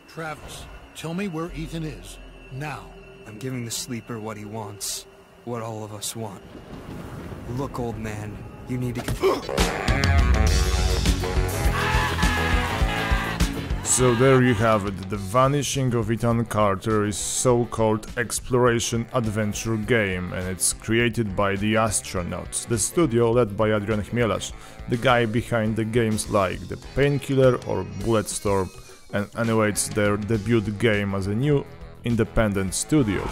Travis, tell me where Ethan is. Now. I'm giving the sleeper what he wants. What all of us want. Look, old man, you need to get... So there you have it, The Vanishing of Ethan Carter is so-called exploration adventure game, and it's created by the Astronauts, the studio led by Adrian Chmielarz, the guy behind the games like The Painkiller or Bulletstorm, and anyway, it's their debut game as a new independent studio.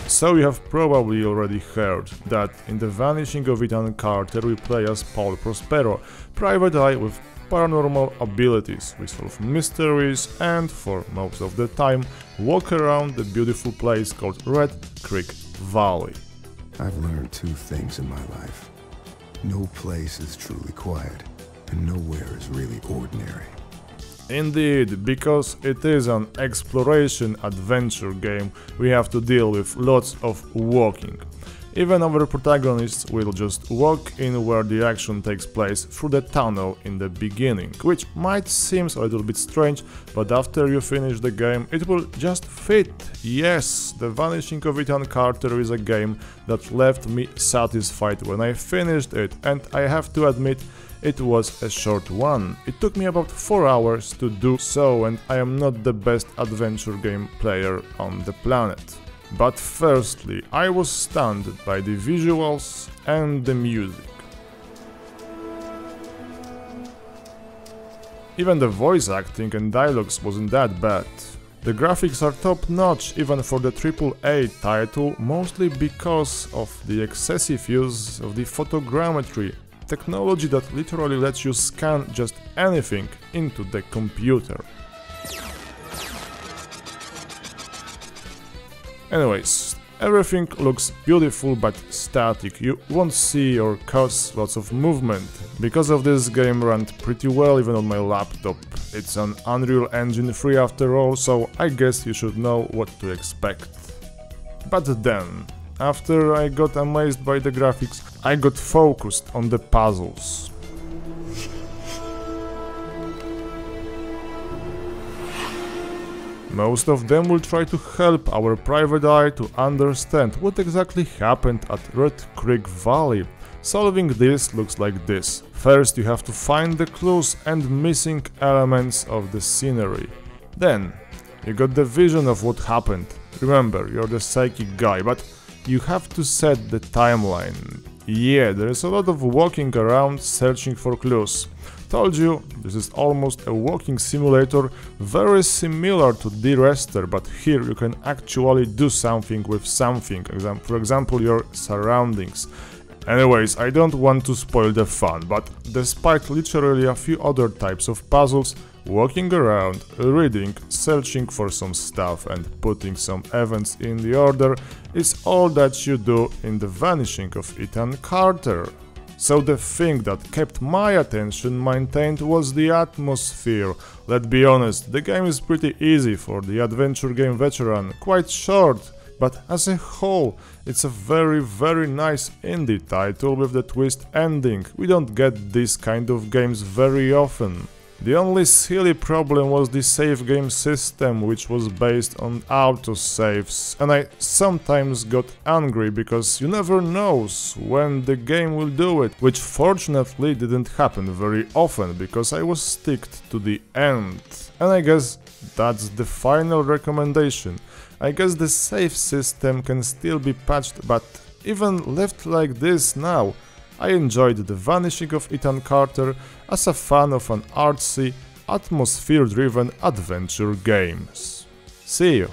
So you have probably already heard that in The Vanishing of Ethan Carter we play as Paul Prospero, private eye with paranormal abilities. We solve mysteries and, for most of the time, walk around the beautiful place called Red Creek Valley. I've learned two things in my life. No place is truly quiet, and nowhere is really ordinary. Indeed, because it is an exploration adventure game, we have to deal with lots of walking. Even our protagonists will just walk in where the action takes place through the tunnel in the beginning, which might seem a little bit strange, but after you finish the game it will just fit. Yes, The Vanishing of Ethan Carter is a game that left me satisfied when I finished it, and I have to admit it was a short one. It took me about 4 hours to do so, and I am not the best adventure game player on the planet. But firstly, I was stunned by the visuals and the music. Even the voice acting and dialogues wasn't that bad. The graphics are top-notch even for the AAA title, mostly because of the excessive use of the photogrammetry, technology that literally lets you scan just anything into the computer. Anyways, everything looks beautiful but static, you won't see or cause lots of movement. Because of this game ran pretty well even on my laptop. It's an Unreal Engine 3 after all, so I guess you should know what to expect. But then, after I got amazed by the graphics, I got focused on the puzzles. Most of them will try to help our private eye to understand what exactly happened at Red Creek Valley. Solving this looks like this. First you have to find the clues and missing elements of the scenery. Then you got the vision of what happened. Remember, you're the psychic guy, but you have to set the timeline. Yeah, there is a lot of walking around searching for clues. Told you, this is almost a walking simulator, very similar to D-Rester, but here you can actually do something with something, for example your surroundings. Anyways, I don't want to spoil the fun, but despite literally a few other types of puzzles, walking around, reading, searching for some stuff and putting some events in the order is all that you do in The Vanishing of Ethan Carter. So the thing that kept my attention maintained was the atmosphere. Let's be honest, the game is pretty easy for the adventure game veteran, quite short, but as a whole, it's a very nice indie title with the twist ending. We don't get these kind of games very often. The only silly problem was the save game system, which was based on autosaves, and I sometimes got angry because you never knows when the game will do it, which fortunately didn't happen very often because I was sticked to the end. And I guess that's the final recommendation. I guess the save system can still be patched, but even left like this now, I enjoyed The Vanishing of Ethan Carter as a fan of an artsy, atmosphere-driven adventure games. See you!